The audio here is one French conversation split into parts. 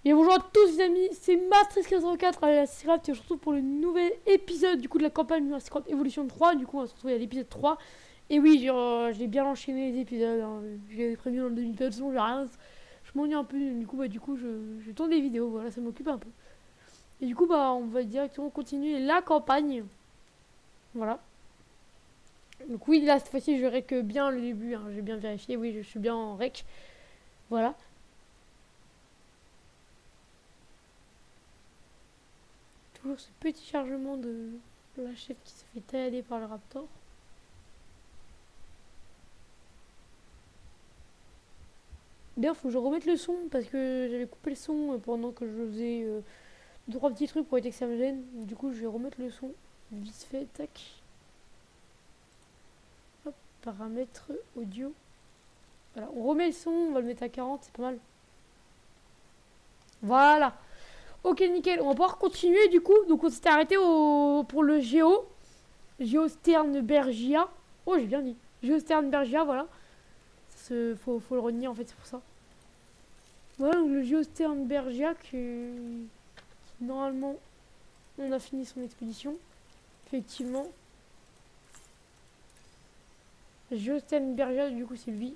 Et bonjour à tous les amis, c'est Mastrix84 à la Secraft et on se retrouve pour le nouvel épisode du coup de la campagne de la Secraft Evolution 3. Du coup on va se retrouver à l'épisode 3. Et oui, j'ai bien enchaîné les épisodes, hein. Je l'avais prévu dans le demi de toute façon, j'ai rien. Je m'ennuie un peu, du coup je tourne des vidéos, voilà, ça m'occupe un peu. Et du coup on va directement continuer la campagne. Voilà. Donc oui, là cette fois-ci je rec bien le début, hein. J'ai bien vérifié, oui je suis bien en rec. Voilà. Toujours ce petit chargement de la chef qui se fait taillader par le raptor. D'ailleurs, faut que je remette le son parce que j'avais coupé le son pendant que je faisais deux trois petits trucs pour éviter que ça me gêne. Du coup, je vais remettre le son vite fait. Tac. Hop, paramètres audio. Voilà, on remet le son, on va le mettre à 40, c'est pas mal. Voilà. Ok, nickel. On va pouvoir continuer du coup. Donc, on s'était arrêté pour le Géosternbergia. Oh, j'ai bien dit. Géosternbergia, voilà. Faut le retenir en fait, c'est pour ça. Voilà, donc le Géosternbergia qui normalement on a fini son expédition. Effectivement. Géosternbergia, du coup, c'est lui.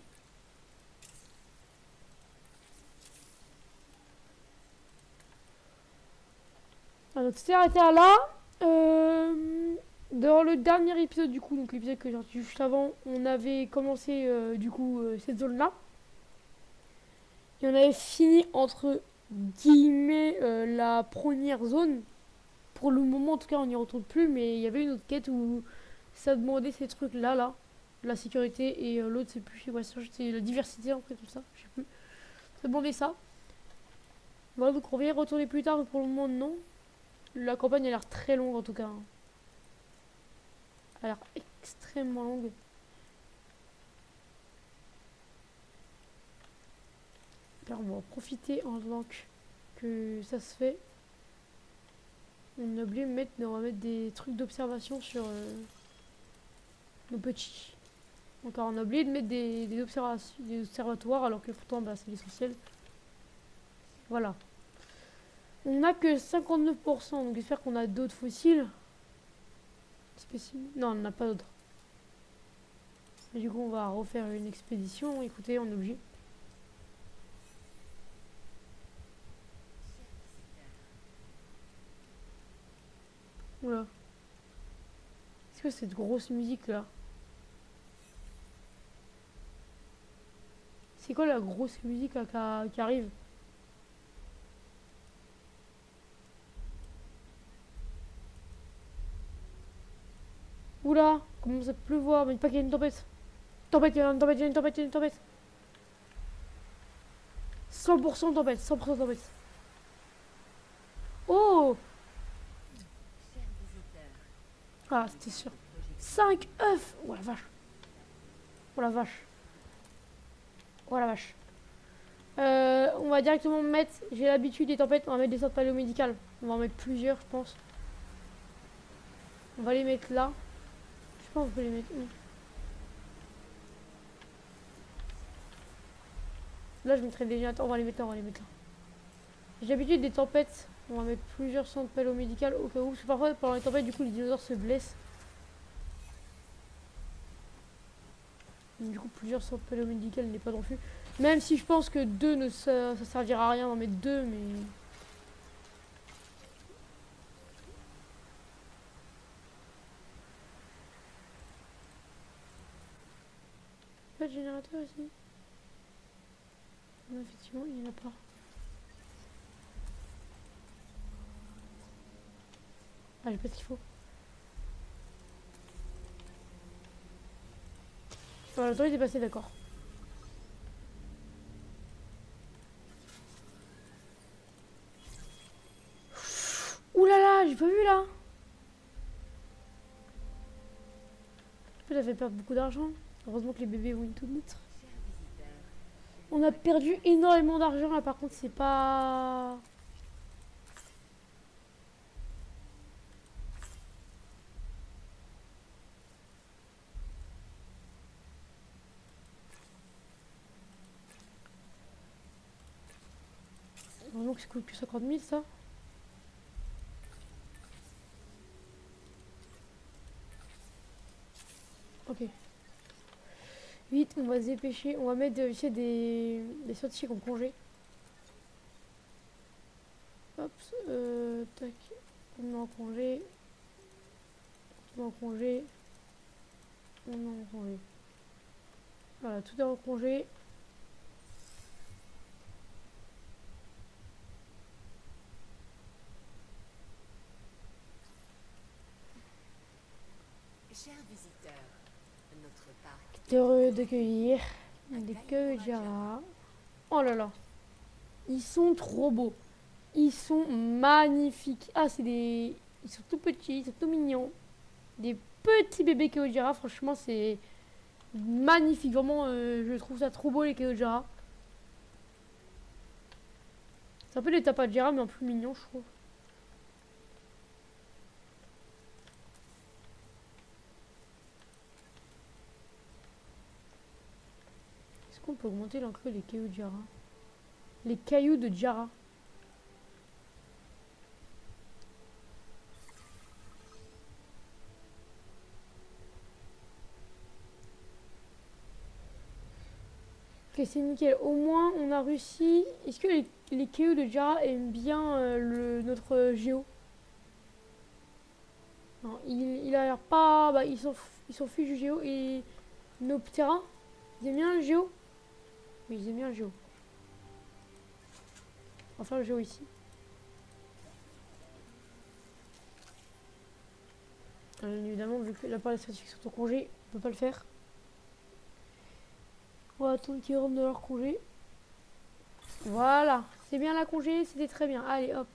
Alors, c'était arrêté à là. Dans le dernier épisode, du coup, donc l'épisode que j'ai sorti juste avant, on avait commencé, du coup, cette zone-là. Et on avait fini, entre guillemets, la première zone. Pour le moment, en tout cas, on n'y retourne plus, mais il y avait une autre quête où ça demandait ces trucs-là, là. La sécurité, et l'autre, c'est plus, ouais, c'est la diversité, en fait, tout ça, je sais plus. Ça demandait ça. Voilà, donc on va y retourner plus tard, mais pour le moment, non. La campagne a l'air très longue, en tout cas, hein. Elle a l'air extrêmement longue. Alors, on va en profiter en tant que ça se fait. On a oublié de mettre, on va mettre des trucs d'observation sur nos petits. Encore, on a oublié de mettre des observatoires, alors que pourtant, bah, c'est l'essentiel. Voilà. On n'a que 59%, donc j'espère qu'on a d'autres fossiles. Non, on n'en a pas d'autres. Et du coup, on va refaire une expédition. Écoutez, on est obligé. Oula. Qu'est-ce que cette grosse musique là? C'est quoi la grosse musique là, qui arrive? Oula, comment ça pleuvoir? Mais pas qu'il y a une tempête. Tempête, il y a une tempête, il y a une tempête, il y a une tempête. 100% tempête, 100% tempête. Oh! Ah, c'était sûr. 5 œufs! Oh la vache. Oh la vache. Oh la vache. On va directement mettre, j'ai l'habitude des tempêtes, on va mettre des sortes paléomédicales. On va en mettre plusieurs, je pense. On va les mettre là. Je sais pas, on peut les mettre où. Là, je mettrai des générateurs, on va les mettre là, on va les mettre là. J'ai l'habitude des tempêtes, on va mettre plusieurs centres paléomédicales au cas où. Parce que parfois, pendant les tempêtes, du coup, les dinosaures se blessent. Donc, du coup, plusieurs centres paléomédicales n'est pas non plus. Même si je pense que deux, ça servira à rien d'en mettre deux, mais. Pas de générateur ici. Non, effectivement, il n'y en a pas. Ah, j'ai pas ce qu'il faut. Voilà, le temps est passé, d'accord. Ouh là là, j'ai pas vu là. Ça fait perdre beaucoup d'argent. Heureusement que les bébés vont tout mettre. On a perdu énormément d'argent là, par contre, c'est pas. Donc ça coûte que 50 000 ça. Ok. Vite, on va se dépêcher. On va mettre ici des scientifiques en congé. Hop, tac. On met en congé. On met en congé. On met en congé. Voilà, tout est en congé. Chers visiteurs, notre parc Heureux d'accueillir des Keujaras. Oh là là. Ils sont trop beaux. Ils sont magnifiques. Ah, c'est des... Ils sont tout petits, ils sont tout mignons. Des petits bébés Keujaras. Franchement, c'est magnifique. Vraiment, je trouve ça trop beau, les Keujaras. C'est un peu des Tapajara, mais en plus mignon, je trouve. Est-ce qu'on peut augmenter l'encre des Keujaras? Les cailloux de Jara. Ok, c'est nickel. Au moins, on a réussi. Est-ce que les cailloux de Jara aiment bien notre géo? Non, il a l'air pas... Bah, ils s'en fichent du géo. Et nos terrains, ils aiment bien le géo? Oui, ils aiment bien le géo. On va faire le géo ici. Évidemment, vu que la part des scientifiques sont au congé, on peut pas le faire. On va attendre qu'ils rentrent de leur congé. Voilà, c'est bien la congé, c'était très bien. Allez, hop.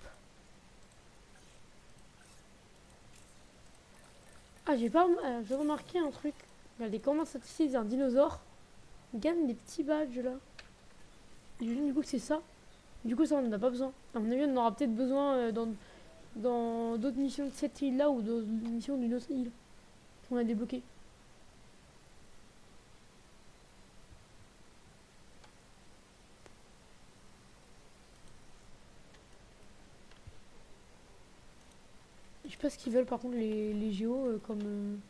Ah, j'ai remarqué un truc. Regardez comment ça utilise un dinosaure. Il gagne des petits badges là. Du coup, c'est ça. Du coup, ça, on n'en a pas besoin. À mon avis, on en aura peut-être besoin dans d'autres missions de cette île là ou d'autres missions d'une autre île qu'on a débloqué. Je sais pas ce qu'ils veulent par contre les géos comme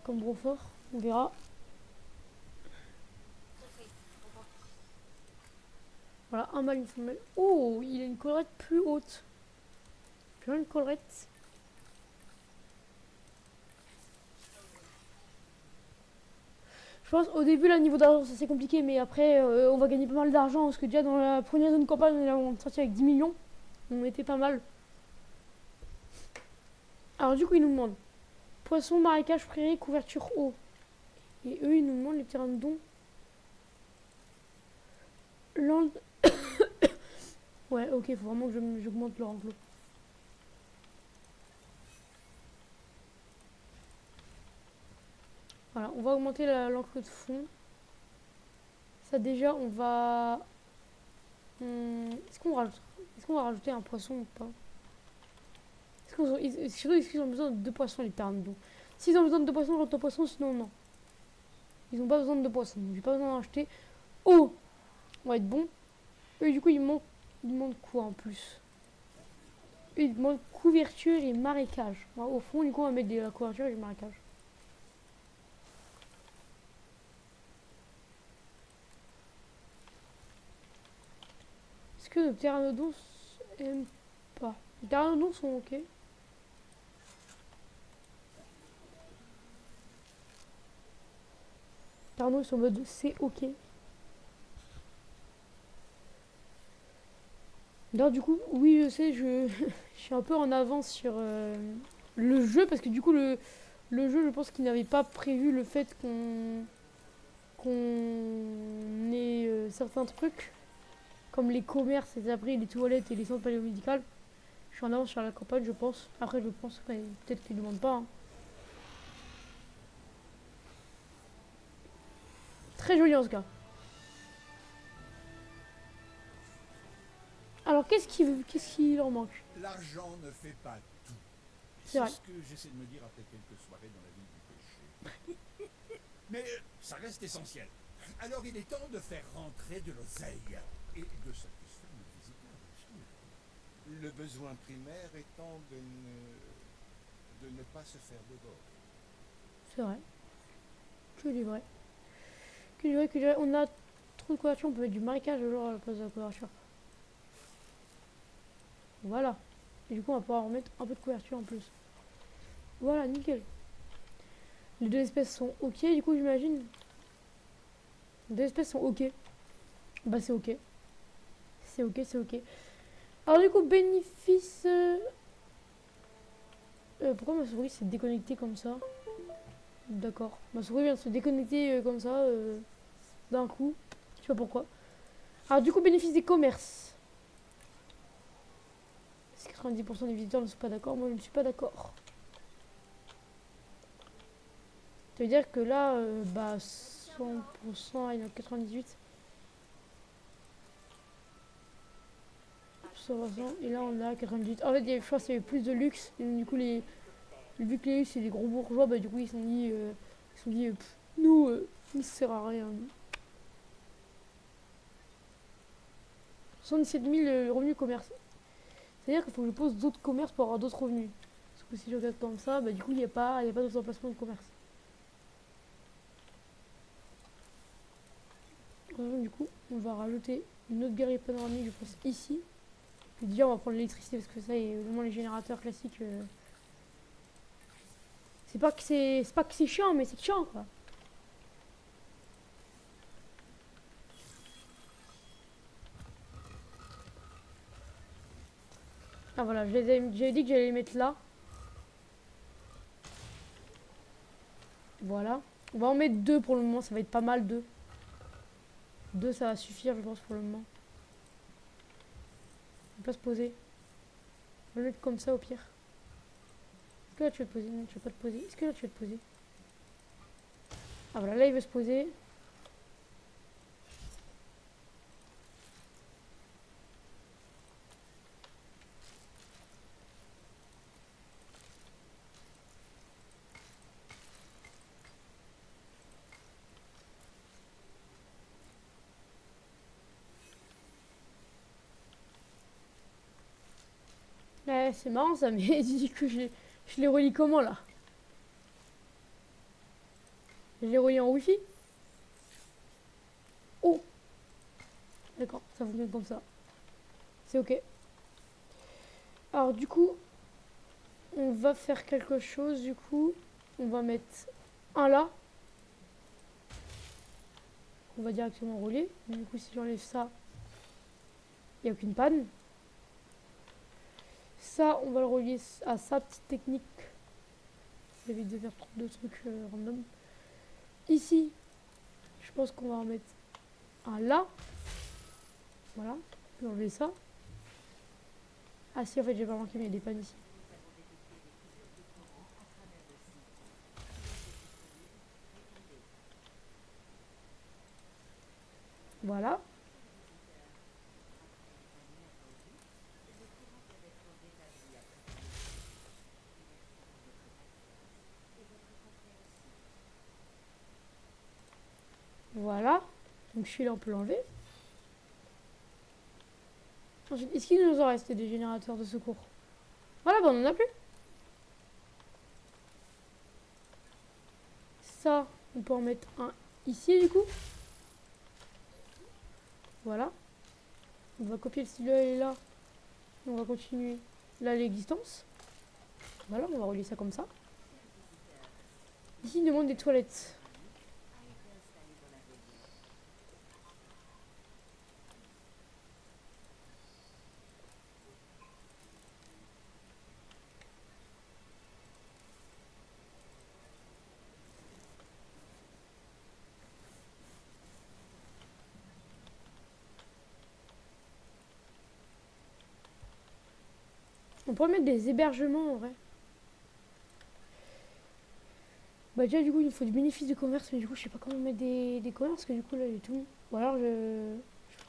Brofort. On verra. Voilà, un mâle, une femelle. Oh, il a une collerette plus haute. Plus une collerette. Je pense au début, là, niveau d'argent, c'est compliqué, mais après, on va gagner pas mal d'argent parce que déjà dans la première zone de campagne, on est sorti avec 10 millions. On était pas mal. Alors, du coup, ils nous demandent poisson, marécage, prairie, couverture, eau. Et eux, ils nous demandent les terrains de don. Land. Ouais, ok, faut vraiment que j'augmente leur enclos. Voilà, on va augmenter l'enclos de fond. Ça, déjà, on va. Est-ce qu'on va rajouter un poisson ou pas? Surtout, est-ce qu'ils ont besoin de deux poissons, les terrains de don? S'ils ont besoin de deux poissons, j'entends poissons, sinon non. Ils n'ont pas besoin de deux poissons, j'ai pas besoin d'en acheter. Oh, on va être bon. Eux, du coup, ils demandent quoi en plus? Eux, ils demandent couverture et marécage. Bon, au fond, du coup, on va mettre la couverture et le marécage. Est-ce que nos pteranodons aiment pas? Les pteranodons sont ok. Pteranodons sont en mode c'est ok. D'ailleurs, du coup, oui, je sais, je suis un peu en avance sur le jeu parce que du coup, le jeu, je pense qu'il n'avait pas prévu le fait qu'on ait certains trucs comme les commerces, les abris, les toilettes et les centres paléomédicales. Je suis en avance sur la campagne, je pense. Après, je pense peut-être qu'ils ne demandent pas. Hein. Très joli en ce cas. Alors, qu'est-ce qui leur manque? L'argent ne fait pas tout. C'est C'est vrai. ce que j'essaie de me dire après quelques soirées dans la ville du péché. Mais ça reste essentiel. Alors il est temps de faire rentrer de l'oseille et de satisfaire nos visiteurs. Le besoin primaire étant de ne pas se faire dévorer. C'est vrai. Que du vrai. Que du vrai, que du vrai. On a trop de couverture, on peut mettre du marécage genre à la place de la couverture. Voilà. Et du coup, on va pouvoir remettre un peu de couverture en plus. Voilà, nickel. Les deux espèces sont ok, du coup, j'imagine. Les deux espèces sont ok. Bah, c'est ok. C'est ok, c'est ok. Alors, du coup, bénéfice. Pourquoi ma souris s'est déconnectée comme ça? D'accord. Ma souris vient de se déconnecter comme ça d'un coup. Je sais pas pourquoi. Alors, du coup, bénéfice des commerces. Si 90% des visiteurs ne sont pas d'accord, moi je ne suis pas d'accord. Ça veut dire que là, bah 100%, il y en a 98. 100%, et là on a 98. En fait, je crois qu'il y avait plus de luxe. Et du coup, vu que les luxe c'est des gros bourgeois, bah du coup ils se sont dit, nous, ça sert à rien. 77 000 revenus commerce. C'est-à-dire qu'il faut que je pose d'autres commerces pour avoir d'autres revenus. Parce que si je regarde comme ça, bah du coup il n'y a pas d'autres emplacements de commerce. Du coup, on va rajouter une autre galerie panoramique, je pense, ici. Puis déjà, on va prendre l'électricité parce que ça, et vraiment les générateurs classiques. C'est pas que c'est chiant, mais c'est chiant quoi. Ah voilà, j'avais dit que j'allais les mettre là. Voilà. On va en mettre deux pour le moment, ça va être pas mal, deux. Deux, ça va suffire, je pense, pour le moment. On va pas se poser. On va le mettre comme ça au pire. Est-ce que là tu veux te poser? Non, tu veux pas te poser. Est-ce que là tu veux te poser? Ah voilà, là il veut se poser. Ouais, c'est marrant ça, mais dis que je les relie comment là? Je les relie en wifi? Oh! D'accord, ça fonctionne comme ça. C'est ok. Alors du coup, on va faire quelque chose du coup. On va mettre un là. On va directement rouler. Du coup, si j'enlève ça, il n'y a aucune panne. Ça, on va le relier à sa petite technique. J'évite de faire trop de trucs random. Ici, je pense qu'on va en mettre un là. Voilà. Je vais enlever ça. Ah si, en fait, j'ai pas manqué, mais il y a des pannes ici. Voilà. Voilà. Donc celui-là, on peut l'enlever. Ensuite, est-ce qu'il nous en reste des générateurs de secours? Voilà, bah on en a plus. Ça, on peut en mettre un ici, du coup. Voilà. On va copier le stylo et là. On va continuer là l'existence. Voilà, on va relier ça comme ça. Ici, il demande des toilettes. On pourrait mettre des hébergements en vrai. Bah déjà du coup il faut du bénéfice de commerce, mais du coup je sais pas comment mettre des commerces parce que du coup là j'ai tout. Ou alors je vais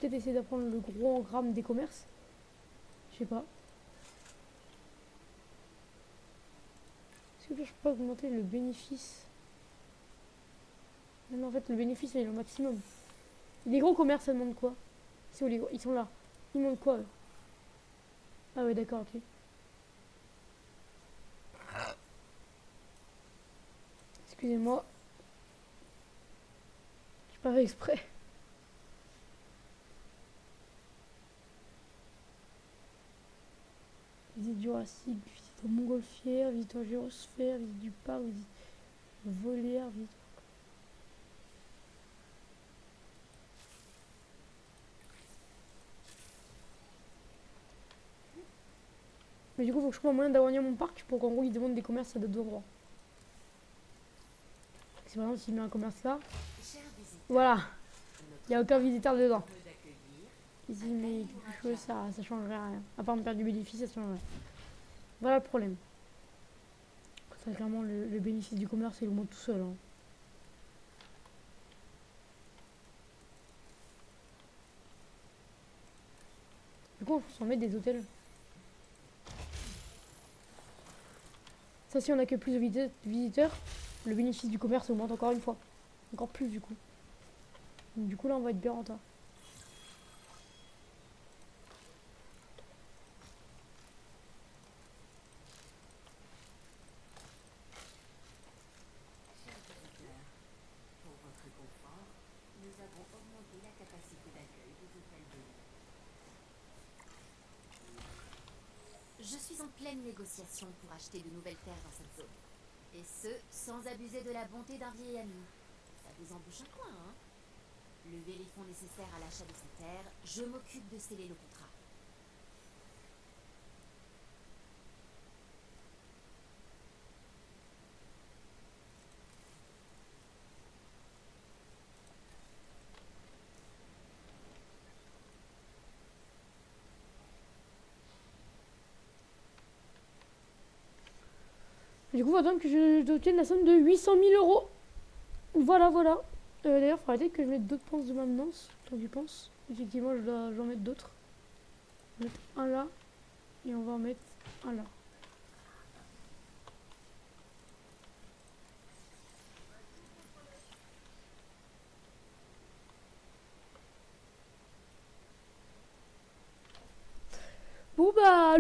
peut-être essayer d'apprendre le gros engramme des commerces. Je sais pas. Est-ce que là, je peux pas augmenter le bénéfice? Non, en fait le bénéfice il est au maximum. Les gros commerces ça demande quoi? C'est où les gros? Ils sont là. Ils demandent quoi eux? Ah ouais, d'accord, ok. Excusez-moi, j'ai pas fait exprès. Visite jurassique, visite aux montgolfières, visite aux gyrosphères, visite du parc, visite volière, visite... Mais du coup, faut que je trouve un moyen d'agrandir mon parc pour qu'en gros, ils demandent des commerces à d'autres endroits. C'est par exemple, s'il met un commerce là, Chers visiteurs, voilà, notre il n'y a aucun visiteur dedans. heureux d'accueillir Ici, mais quelque chose, ça changerait rien. À part me perdre du bénéfice, ça changerait rien. Voilà le problème. Très clairement, le bénéfice du commerce, il augmente tout seul. Hein. Du coup, on s'en met des hôtels. Ça, si on a que plus de visiteurs, le bénéfice du commerce augmente encore une fois. Encore plus, du coup. Donc, du coup, là, on va être bien rentable. Chers visiteurs, pour votre confort, nous avons augmenté la capacité d'accueil des hôtels de l'île. Je suis en pleine négociation pour acheter de nouvelles terres dans cette zone. Et ce, sans abuser de la bonté d'un vieil ami. Ça vous embouche un coin, hein? Levez les fonds nécessaires à l'achat de ces terres, je m'occupe de sceller le contrat. Du coup, il faut attendre que je obtienne la somme de 800 000 euros. Voilà, voilà. D'ailleurs, il faudrait peut-être que je mette d'autres penses de maintenance. Tant j'y pense. Effectivement, je dois en mettre d'autres. On va mettre un là. Et on va en mettre un là. Bon, bah,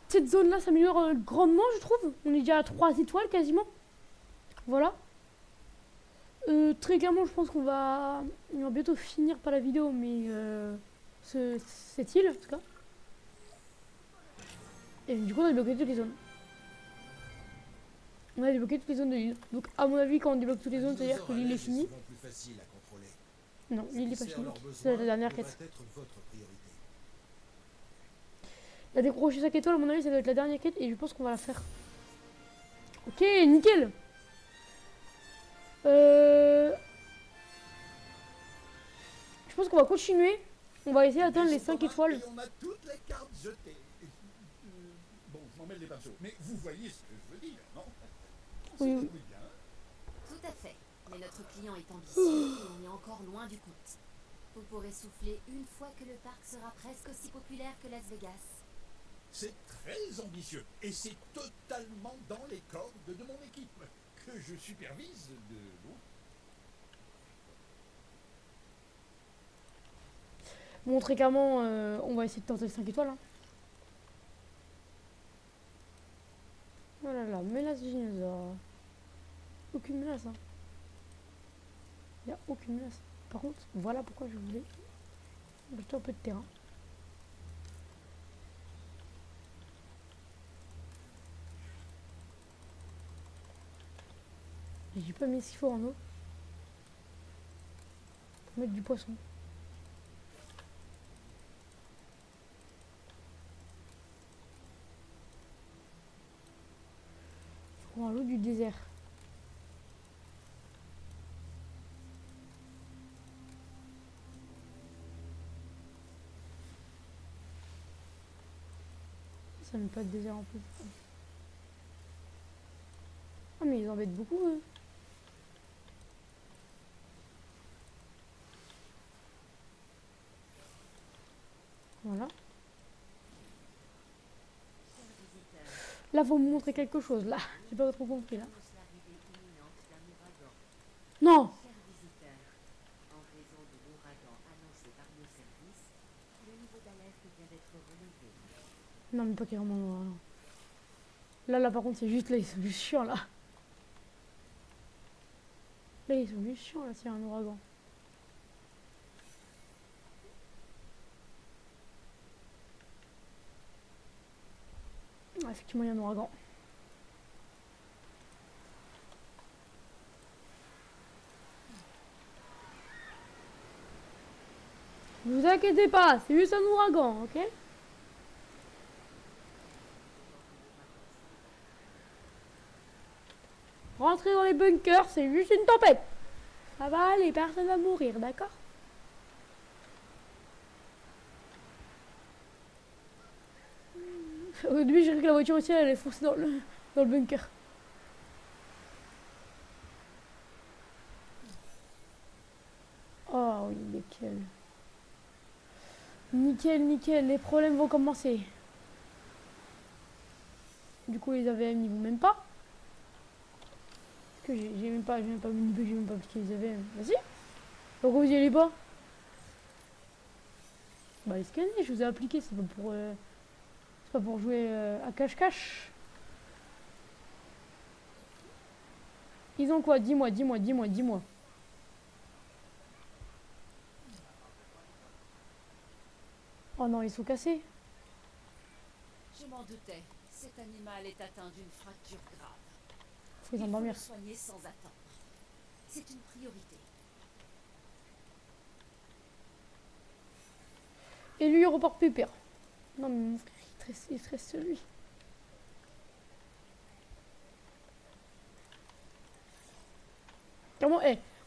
cette zone-là s'améliore grandement, je trouve. On est déjà à 3 étoiles quasiment. Voilà. Très clairement, je pense on va bientôt finir par la vidéo, mais cette île, en tout cas. Et du coup, on a débloqué toutes les zones. On a débloqué toutes les zones de l'île. Donc, à mon avis, quand on débloque toutes les zones, c'est-à-dire que l'île est finie. Plus facile à contrôler. Non, l'île n'est pas Satisfaire finie. leurs C'est la besoins dernière devrait quête. être votre priorité. La décrocher 5 étoiles, à mon avis, ça doit être la dernière quête et je pense qu'on va la faire. Ok, nickel. Je pense qu'on va continuer. On va essayer d'atteindre les 5 étoiles. Et on a toutes les cartes jetées. Bon, je m'en mêle les pinceaux. Mais vous voyez ce que je veux dire, non? Oui, oui. Oui, bien. Tout à fait. Mais notre client est ambitieux et on est encore loin du compte. Vous pourrez souffler une fois que le parc sera presque aussi populaire que Las Vegas. C'est très ambitieux. Et c'est totalement dans les cordes de mon équipe, que je supervise de loin. Bon, très clairement, on va essayer de tenter les 5 étoiles. Hein. Oh là là, menace du dinosaure. Aucune menace. Hein. Il n'y a aucune menace. Par contre, voilà pourquoi je voulais acheter un peu de terrain. J'ai pas mis ce qu'il faut en eau. Pour mettre du poisson. Pour l'eau du désert. Ça met pas de désert en plus. Ah mais ils embêtent beaucoup eux. Voilà. Chers visiteurs, Là faut me montrer quelque chose. Là, j'ai pas trop compris là. annonce l'arrivée imminente d'un ouragan. Non. Chers visiteurs, en raison de l'ouragan annoncé par nos services, le niveau d'alerte vient d'être relevé. Non, mais pas carrément noir. Non. Là, par contre, c'est juste là, ils sont juste chiants là. Là, ils sont juste chiants là, c'est un ouragan. Ah, effectivement, il y a un ouragan. Ne vous inquiétez pas, c'est juste un ouragan, ok? Rentrez dans les bunkers, c'est juste une tempête. Ça va aller, personne va mourir, d'accord? Au début, j'ai cru que la voiture aussi, elle allait foncer dans le bunker. Oh oui, nickel. Nickel, les problèmes vont commencer. Du coup, les AVM n'y vont même pas. Parce que j'ai même pas appliqué les AVM. Vas-y. Pourquoi vous y allez pas? Bah, les scanners, je vous ai appliqué, c'est pas pour jouer à cache-cache. Ils ont quoi? Dis-moi. Oh non, ils sont cassés. Je m'en doutais. Cet animal est atteint d'une fracture grave. Faut les Il faut endormir. le soigner sans attendre. C'est une priorité. Et lui, il reporte pépère. Non, mais mon frère, il stresse celui. Comment,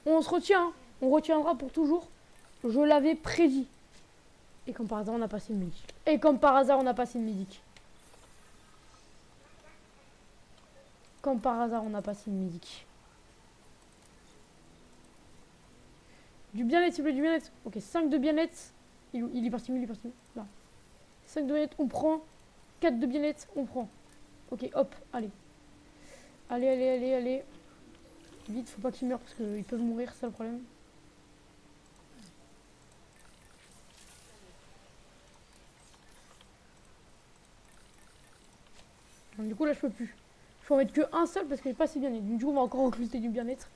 on se retient, hein. On retiendra pour toujours. Je l'avais prédit. Et comme par hasard, on a passé le médic. Comme par hasard, on a passé le médic. Du bien-être, s'il vous plaît, du bien-être. Ok, 5 de bien-être. Il est parti où? Là. 5 de bien-être, on prend. 4 de bien-être, on prend. Ok, hop, allez. Allez. Vite, faut pas qu'ils meurent parce qu'ils peuvent mourir, c'est ça le problème. Donc, du coup, là, je peux plus. Je peux en mettre que un seul parce que j'ai pas assez bien-être. Du coup, on va encore recruter du bien-être.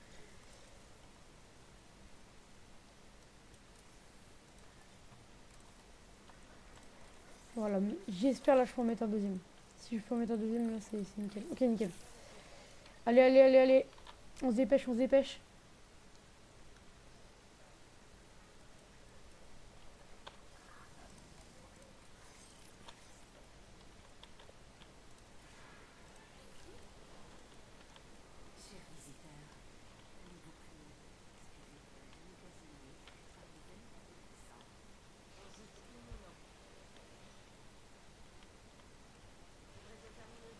Voilà, j'espère là, je peux en mettre un deuxième. Si je peux en mettre un deuxième, là, c'est nickel. Ok, nickel. Allez. On se dépêche. Cher visiteur, nous vous prions d'excuser pour l'emmagasiner par des animaux puissants dans un but imminent. Livraison terminée.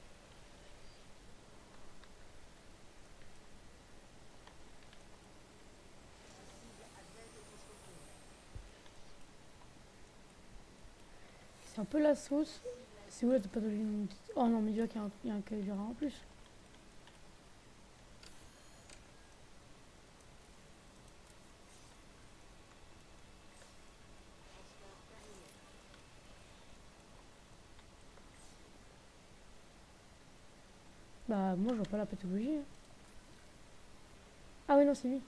La cible adverte et transportée. C'est un peu la sauce. C'est où la pathologie? Oh non, mais déjà qu'il y a un cahier en plus. Transport terminé. Bah, moi, je vois pas la pathologie, hein. Ah ouais, non, c'est lui.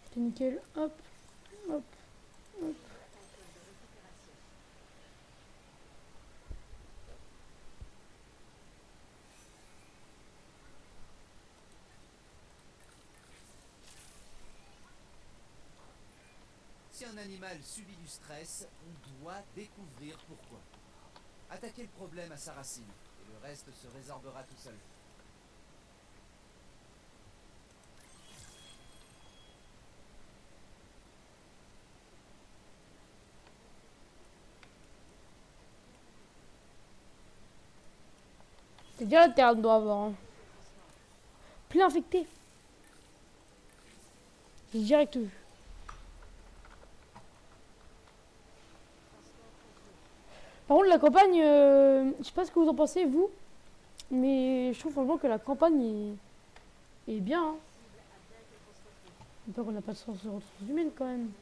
C'était nickel. Hop. Tanker de récupération. Si un animal subit du stress, on doit découvrir pourquoi. Attaquer le problème à sa racine, et le reste se résorbera tout seul. C'est déjà le terme doit avoir. Hein. Plein infecté. J'ai direct vu. Par contre, la campagne, je sais pas ce que vous en pensez, vous. Mais je trouve franchement que la campagne est bien. Hein. Donc on n'a pas de ressources humaines quand même.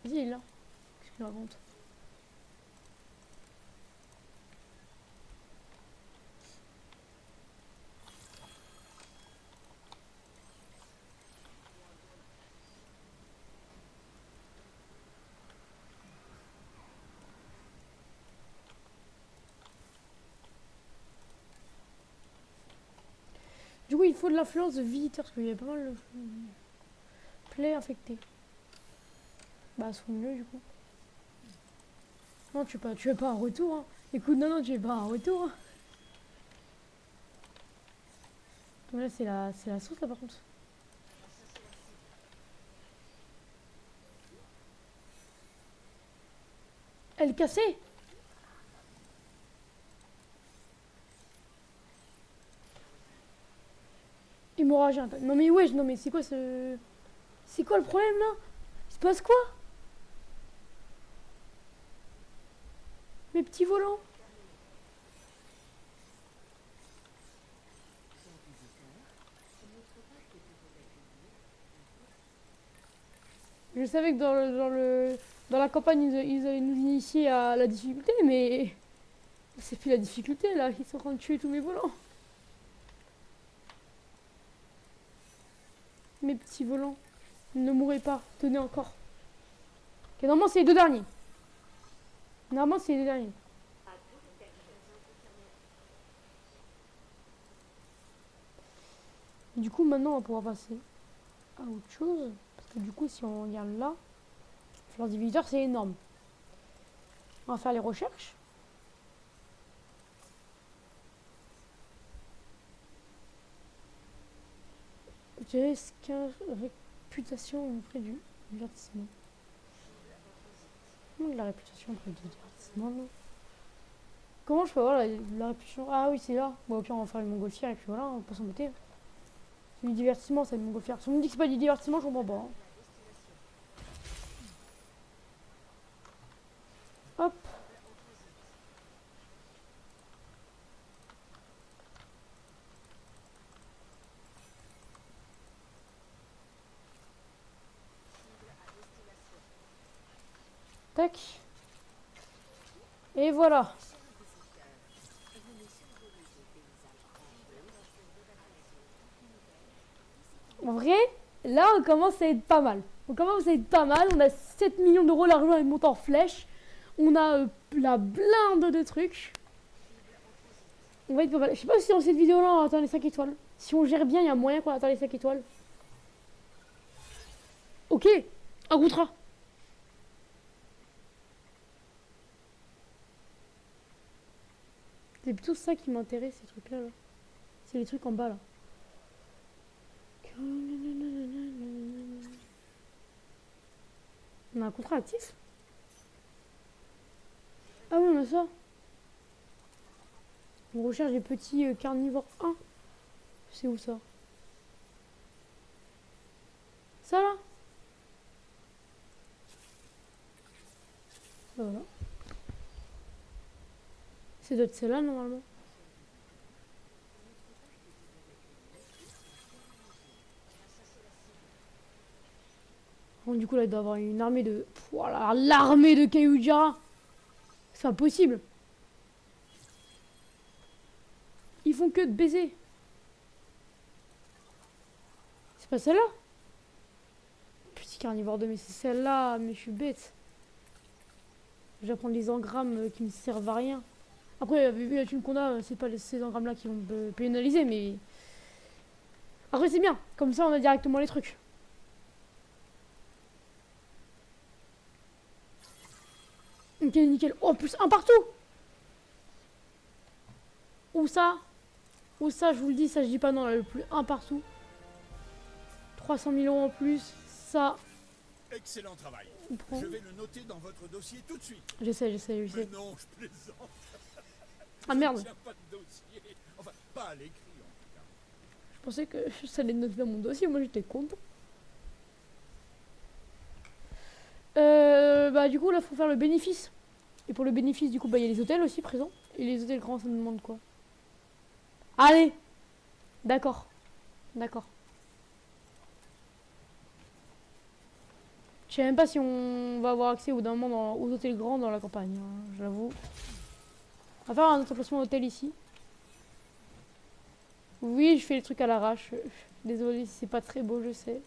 Vas-y, là. Qu'est-ce qu'il raconte? Du coup, il faut de l'influence de visiteur parce qu'il y a pas mal de plaies infectées. Bah, son mieux du coup. Non, tu es pas un retour. Hein. Écoute, non, tu es pas un retour. Hein. Donc là, c'est la sauce là par contre. Elle cassée. Hémorragie interne. Non mais ouais, non mais c'est quoi ce... C'est quoi le problème là? Il se passe quoi? Mes petits volants. Je savais que dans la campagne, ils allaient nous initier à la difficulté, mais c'est plus la difficulté là, ils sont en train de tuer tous mes volants. Mes petits volants, ne mourrez pas, tenez encore. Ok, normalement c'est les deux derniers. Normalement c'est les deux derniers. Du coup maintenant on va pouvoir passer à autre chose. Parce que du coup si on regarde là, l'influence des visiteurs c'est énorme. On va faire les recherches. J'ai 15 réputation auprès du divertissement. Comment la réputation auprès du divertissement non. Comment je peux avoir la réputation? Ah oui c'est là. Bon au pire on va faire une montgolfière et puis voilà, on va pas s'embêter. C'est du divertissement, c'est une montgolfière. Si on me dit que c'est pas du divertissement, je comprends pas. Hein. Hop. Tac. Et voilà. En vrai, là on commence à être pas mal. On commence à être pas mal. On a 7 millions d'euros, l'argent est monté en flèche. On a la blinde de trucs. On va être pas mal. Je sais pas si dans cette vidéo-là on atteint les 5 étoiles. Si on gère bien, il y a moyen qu'on atteint les 5 étoiles. Ok, un contrat. C'est plutôt ça qui m'intéresse, ces trucs-là. Là. C'est les trucs en bas, là. On a un contrat actif? Ah oui, on a ça. On recherche les petits carnivores 1. C'est où ça? Ça là? Voilà. C'est d'autres celle-là normalement. Bon, du coup là il doit avoir une armée de... Voilà, l'armée de Kayujara. C'est pas possible. Ils font que de baiser. C'est pas celle-là? Petit carnivore 2, mais c'est celle-là. Mais je suis bête. Je vais prendre les engrammes qui me servent à rien. Après, vu la thune qu'on a, c'est pas ces engrammes-là qui vont me pénaliser, mais... Après, c'est bien. Comme ça, on a directement les trucs. Ok, nickel. Oh, plus un partout. Où ça? Où ça, je vous le dis, ça je dis pas non, là, le plus un partout. 300 000 euros en plus, ça... Excellent travail. Je vais le noter dans votre dossier tout de suite. J'essaie. Mais non, je plaisante. Ah merde. Je ne tiens pas de dossier. Enfin, pas à l'écrit en tout cas. Je pensais que ça allait noter dans mon dossier, moi j'étais content. Bah du coup là faut faire le bénéfice. Et pour le bénéfice du coup bah il y a les hôtels aussi présents. Et les hôtels grands ça me demande quoi? Allez. D'accord. Je sais même pas si on va avoir accès au bout d'un moment aux hôtels grands dans la campagne, hein, j'avoue. On va faire un autre emplacement hôtel ici. Oui, je fais les trucs à l'arrache. Désolé si c'est pas très beau, je sais.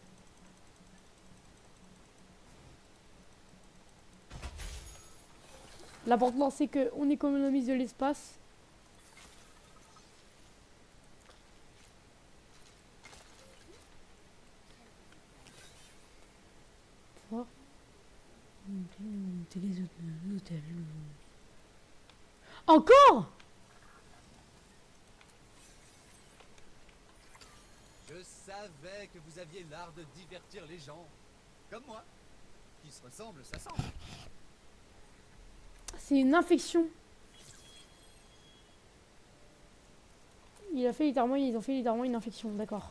L'important c'est qu'on économise de l'espace. Voir. Monter les hôtels. Encore? Je savais que vous aviez l'art de divertir les gens. Comme moi. Qui se ressemble, ça semble. C'est une infection. Ils ont fait littéralement une infection, d'accord.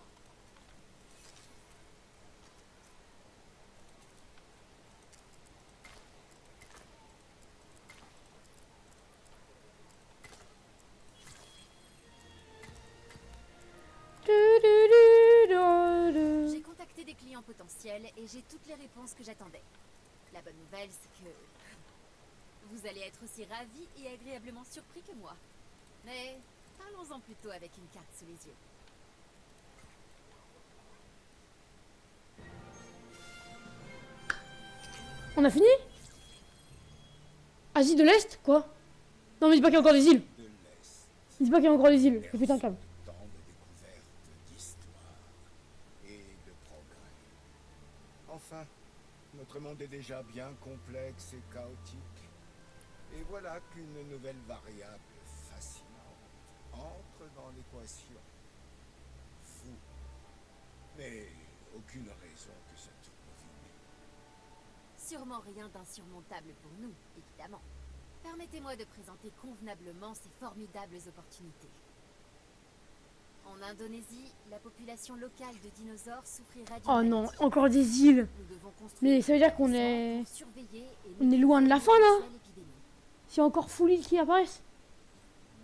J'ai contacté des clients potentiels et j'ai toutes les réponses que j'attendais. La bonne nouvelle, c'est que vous allez être aussi ravis et agréablement surpris que moi. Mais parlons-en plutôt avec une carte sous les yeux. On a fini? Asie de l'Est? Quoi? Non mais dis pas qu'il y a encore des îles. De l'Est, Dis pas qu'il y a encore des îles. Oh putain, calme. tant de découvertes, d'histoire et de progrès. Enfin, notre monde est déjà bien complexe et chaotique. Et voilà qu'une nouvelle variable fascinante entre dans l'équation. Fou. Mais aucune raison que ce tout vide. Sûrement rien d'insurmontable pour nous, évidemment. Permettez-moi de présenter convenablement ces formidables opportunités. En Indonésie, la population locale de dinosaures souffrira d'une Oh non, maladie. encore des îles. Nous devons construire Mais ça veut dire des qu'on établissements est... pour surveiller et on est loin de la fin, là. potentielle épidémie. S'il y a encore full îles qui apparaissent.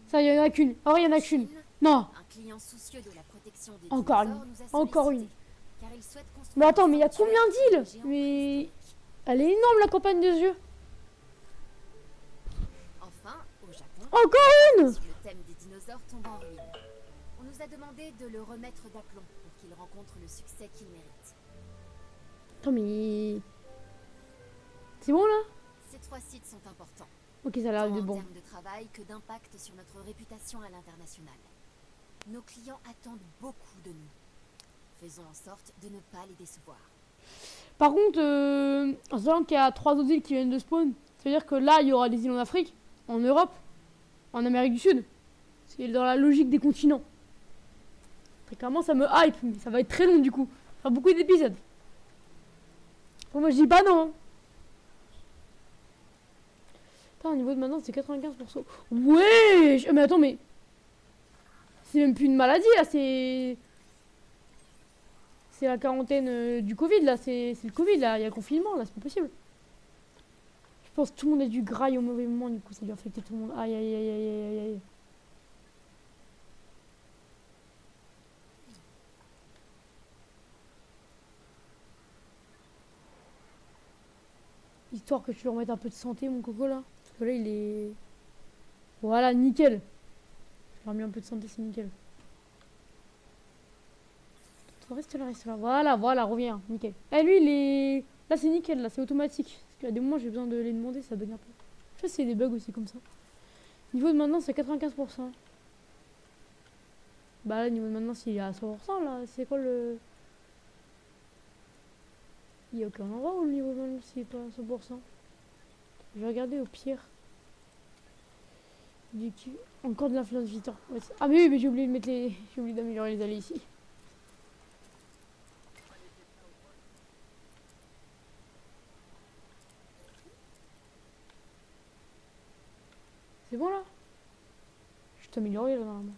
Ça, il y en a qu'une. Oh, il y en a qu'une. Chine, Non. un client soucieux de la protection des Encore dinosaures une. nous a Encore sollicité, une. car il souhaite construire Mais attends, un mais il y a sanctuaire combien pour les d'îles? géants Mais... préhistoriques. Elle est énorme, la campagne des yeux. Enfin, au Japon, Encore une. sur le thème des dinosaures tombant en ruine. On nous a demandé de le remettre d'aplomb pour qu'il rencontre le succès qu'il mérite. Attends, mais... C'est bon, là? Ces 3 sites sont importants, Ok, ça a l'air tant de en bon. termes de travail que d'impact sur notre réputation à l'international. Nos clients attendent beaucoup de nous. Faisons en sorte de ne pas les décevoir. Par contre, en sachant qu'il y a 3 autres îles qui viennent de spawn, ça veut dire que là, il y aura des îles en Afrique, en Europe, en Amérique du Sud. C'est dans la logique des continents. Très clairement, ça me hype, mais ça va être très long du coup. Ça va faire beaucoup d'épisodes. Bon, moi, je dis pas non. Hein. Putain, au niveau de maintenant, c'est 95%. Ouais. Mais attends, mais... C'est même plus une maladie, là, c'est... C'est la quarantaine du Covid, là. C'est le Covid, là. Il y a le confinement, là. C'est pas possible. Je pense que tout le monde a du graille au mauvais moment, du coup. Ça a dû affecter tout le monde. Aïe, aïe, aïe, aïe, aïe, aïe. Histoire que tu lui remettes un peu de santé, mon coco, là. Parce que là, il est... Voilà, nickel. Je lui remets un peu de santé, c'est nickel. Reste là, reste là. Voilà, voilà, reviens. Nickel. Eh, lui, il est... Là, c'est nickel, là, c'est automatique. Parce qu'à des moments, j'ai besoin de les demander, ça bug un peu. Je sais, c'est des bugs aussi comme ça. Niveau de maintenance, c'est 95%. Bah là, niveau de maintenance, il est à 100%, là. C'est quoi le... Il y a aucun endroit où le niveau de maintenance, il est pas à 100%. Je vais regarder au pire. Du coup, encore de l'influence visiteur. Ouais, ah mais oui, mais j'ai oublié de mettre les... J'ai oublié d'améliorer les allées ici. C'est bon là? Je t'ai amélioré là normalement.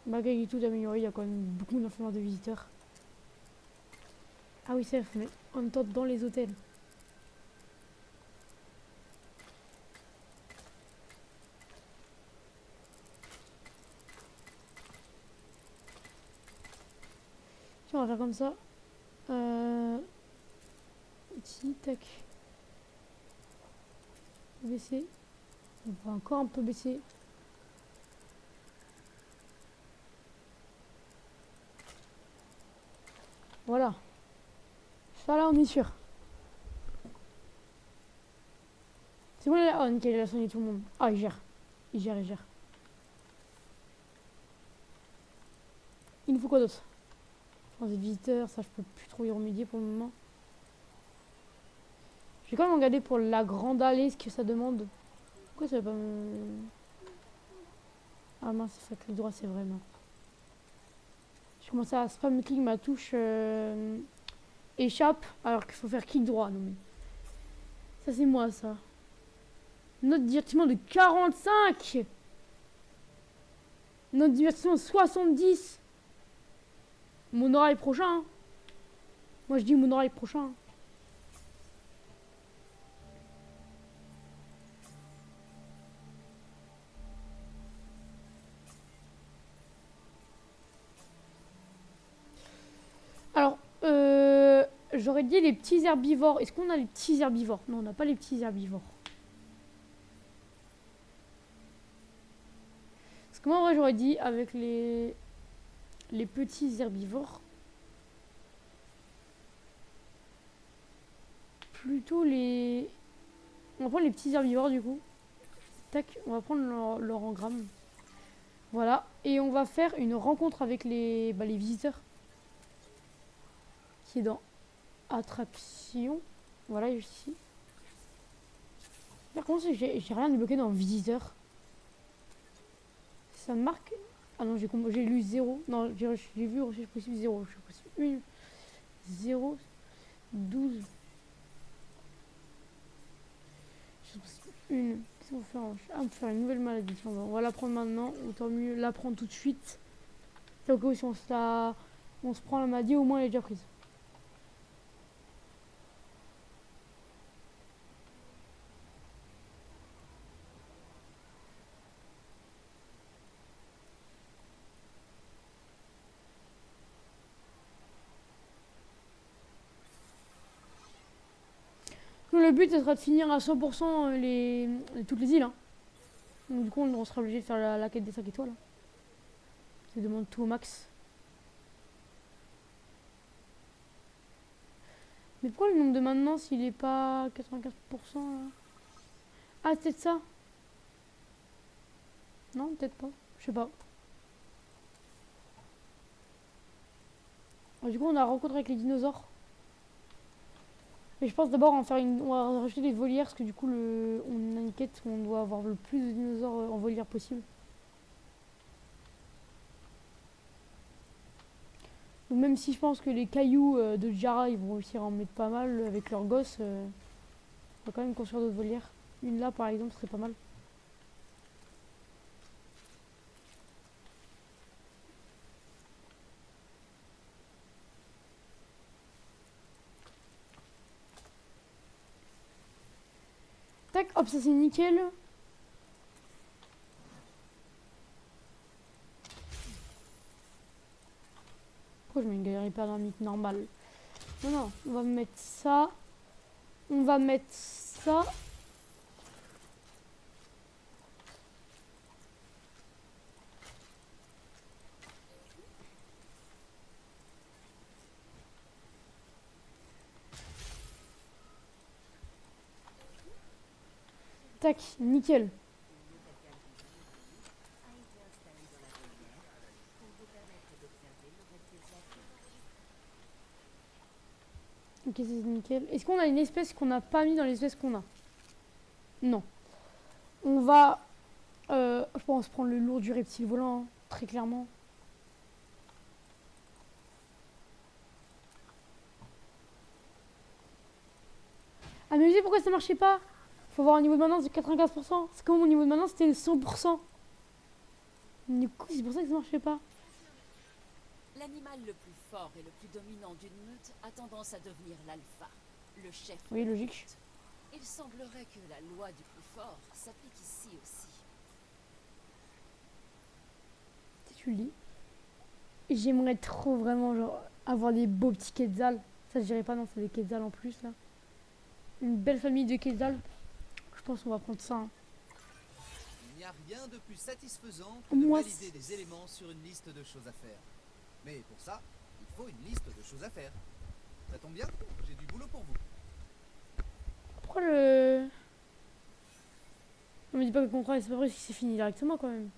Malgré tout amélioré, il y a quand même beaucoup d'influence de visiteurs. Ah oui, c'est vrai, faut mettre en même temps dans les hôtels. Tiens, on va faire comme ça. ici, tac. Baisser. On va encore un peu baisser. Voilà. Ça là, on est sûr. C'est bon, là. Oh, nickel, il a sonné tout le monde. Ah, il gère. Il gère, il gère. Il nous faut quoi d'autre? Des visiteurs, ça je peux plus trop y remédier pour le moment. Je vais quand même regarder pour la grande allée ce que ça demande. Pourquoi ça va pas me... Ah mince, c'est clic droit, c'est vrai, non. Je commence à spam clic ma touche échappe alors qu'il faut faire clic droit. Non mais... Ça c'est moi ça. Note divertissement de 45. Note divertissement de 70. Mon oreille prochain. Hein. Moi je dis mon oreille prochain. Hein. Alors, j'aurais dit les petits herbivores. Est-ce qu'on a les petits herbivores? Non, on n'a pas les petits herbivores. Parce que moi, en vrai, j'aurais dit avec les petits herbivores. Plutôt les... On va prendre les petits herbivores du coup. Tac, on va prendre leur engramme. Voilà. Et on va faire une rencontre avec les visiteurs. Qui est dans attraction. Voilà, ici. Par contre, j'ai rien débloqué dans visiteur. Ça marque. Ah non, j'ai lu 0. Non, j'ai vu recherche possible 0. Recherche possible 1. 0. 12. Une. Qu'est-ce qu'on fait? Ah, on peut faire une nouvelle maladie. On va la prendre maintenant. Autant mieux la prendre tout de suite. C'est ok si on se prend la maladie, au moins elle est déjà prise. Le but, ce sera de finir à 100% toutes les îles. Hein. Donc, du coup, on sera obligé de faire la quête des 5 étoiles. Hein. Ça demande tout au max. Mais pourquoi le nombre de maintenance, il est pas 95% là? Ah, c'est peut-être ça? Non, peut-être pas. Je sais pas. Alors, du coup, on a rencontré avec les dinosaures. Mais je pense d'abord on va rajouter des volières parce que du coup on a une quête où on doit avoir le plus de dinosaures en volière possible. Donc même si je pense que les cailloux de Jara ils vont réussir à en mettre pas mal avec leurs gosses, on va quand même construire d'autres volières. Une là par exemple serait pas mal. Tac, hop, ça c'est nickel. Pourquoi je mets une galerie hyperdynamique normale? Non, non, on va mettre ça. On va mettre ça. Tac, nickel. Ok, c'est nickel. Est-ce qu'on a une espèce qu'on n'a pas mis dans les espèces qu'on a? Non. On va, je pense, prendre le lourd du reptile volant, hein, très clairement. Ah mais vous savez pourquoi ça marchait pas? Faut avoir un niveau de maintenance de 95%. C'est comme mon niveau de maintenance c'était 100%. Du coup c'est pour ça que ça marchait pas. L'animal le plus fort et le plus dominant d'une meute a tendance à devenir l'alpha, le chef. Oui, logique. Il semblerait que la loi du plus fort s'applique ici aussi. Si tu le dis. J'aimerais trop vraiment genre avoir des beaux petits quetzals. Ça je dirais pas non, c'est des quetzals en plus là. Une belle famille de Quetzal. Je pense qu'on va prendre ça. Hein. Il n'y a rien de plus satisfaisant que de Moi, valider des éléments sur une liste de choses à faire. Mais pour ça, il faut une liste de choses à faire. Ça tombe bien, j'ai du boulot pour vous. pourquoi le... On me dit pas que le contrat, c'est pas vrai si c'est fini directement quand même.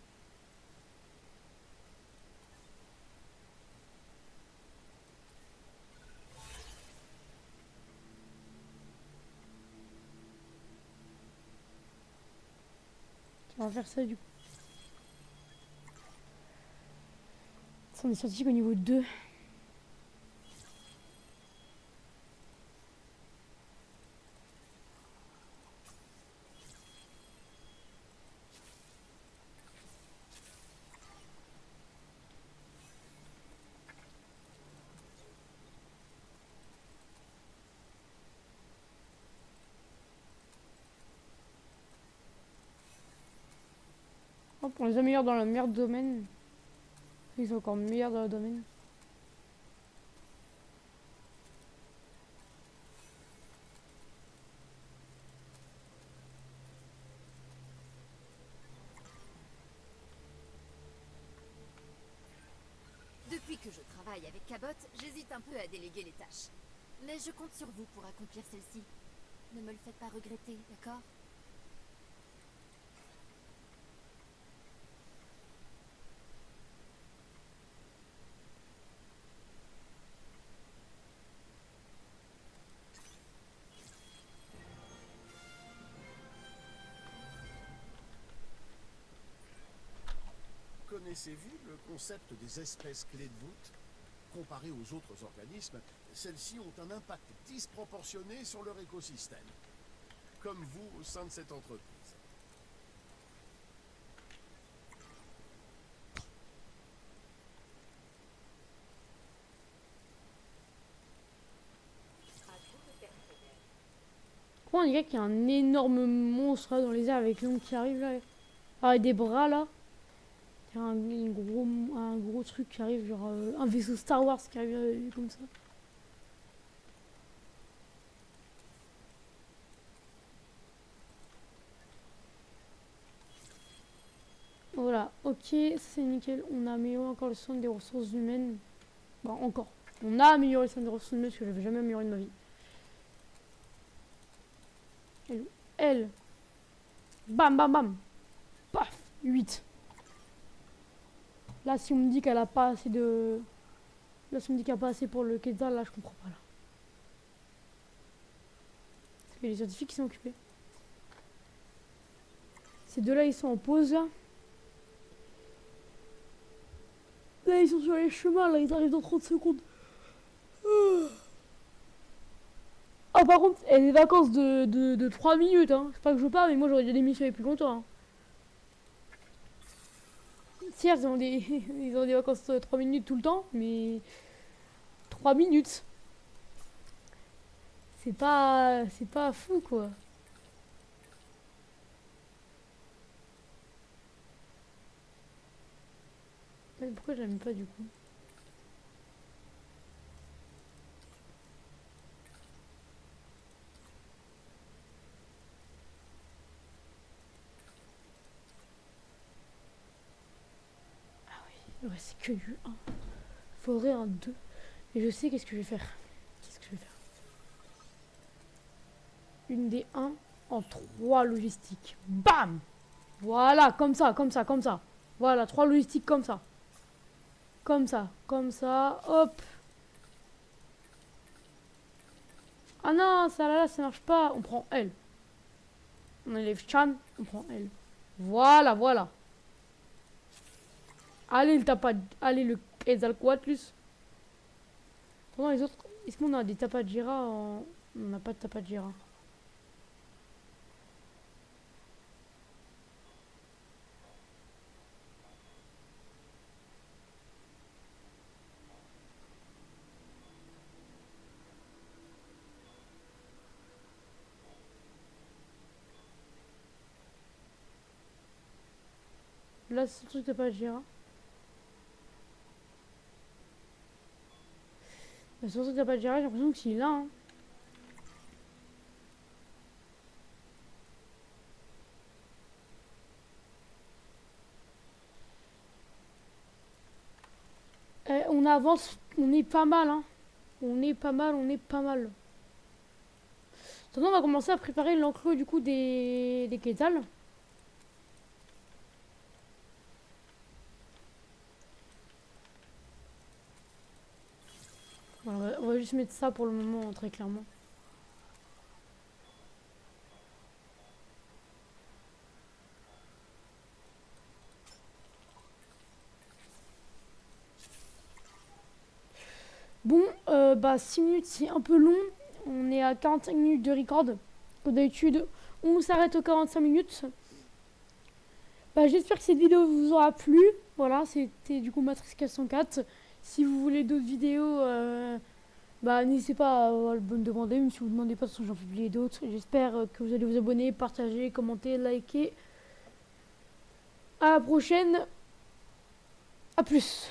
On va faire ça du coup. Ça, on est scientifique au niveau 2. Hop, on les améliore dans le meilleur domaine. Ils sont encore meilleurs dans le domaine. Depuis que je travaille avec Cabot, j'hésite un peu à déléguer les tâches. Mais je compte sur vous pour accomplir celle-ci. Ne me le faites pas regretter, d'accord? Connaissez-vous le concept des espèces clés de voûte? Comparées aux autres organismes, celles-ci ont un impact disproportionné sur leur écosystème. Comme vous au sein de cette entreprise. Pourquoi on dirait qu'il y a un énorme monstre là, dans les airs avec l'ongle qui arrive là? Avec des bras là. Il y a un gros truc qui arrive, genre un vaisseau Star Wars qui arrive comme ça. Voilà, ok, ça c'est nickel. On a amélioré encore le centre des ressources humaines. Bon, encore. On a amélioré le centre des ressources humaines parce que j'avais jamais amélioré de ma vie. Elle. Bam, bam, bam. Paf, 8. Là, si on me dit qu'elle a pas assez de... Là, si on me dit qu'elle a pas assez pour le Quetzal, là, je comprends pas, là. C'est les scientifiques qui sont occupés. Ces deux-là, ils sont en pause, là. Là, ils sont sur les chemins, là, ils arrivent dans 30 secondes. Ah, par contre, il y a des vacances de 3 minutes, hein. C'est pas que je veux pas, mais moi, j'aurais dû démissionner plus longtemps, hein. Certes, ils ont des vacances de 3 minutes tout le temps, mais 3 minutes. C'est pas fou, quoi. Mais pourquoi j'aime pas, du coup? Ouais, c'est que du 1. Faudrait un 2. Et je sais qu'est-ce que je vais faire. Qu'est-ce que je vais faire? Une des 1 en 3 logistiques. Bam! Voilà, comme ça, comme ça, comme ça. Voilà, 3 logistiques comme ça. Comme ça, hop. Ah non, ça là, ça marche pas. On prend elle. On enlève Chan, on prend elle. Voilà, voilà. Allez, le tapad. Allez, le Quetzalcoatlus. Pendant les autres, est-ce qu'on a des Tapajira en... On n'a pas de Tapajira. Là, c'est le truc Tapajira. C'est le truc Tapajira, j'ai l'impression que c'est là. Hein. on avance, on est pas mal, hein. On est pas mal, on est pas mal. Maintenant, on va commencer à préparer l'enclos du coup des quétals. Voilà, on va juste mettre ça pour le moment, très clairement. Bon, bah 6 minutes c'est un peu long. On est à 45 minutes de record. Comme d'habitude, on s'arrête aux 45 minutes. Bah, j'espère que cette vidéo vous aura plu. Voilà, c'était du coup Matrix 404. Si vous voulez d'autres vidéos, bah n'hésitez pas à me demander. Même si vous ne demandez pas, de toute façon j'en publie d'autres. J'espère que vous allez vous abonner, partager, commenter, liker. À la prochaine. À plus.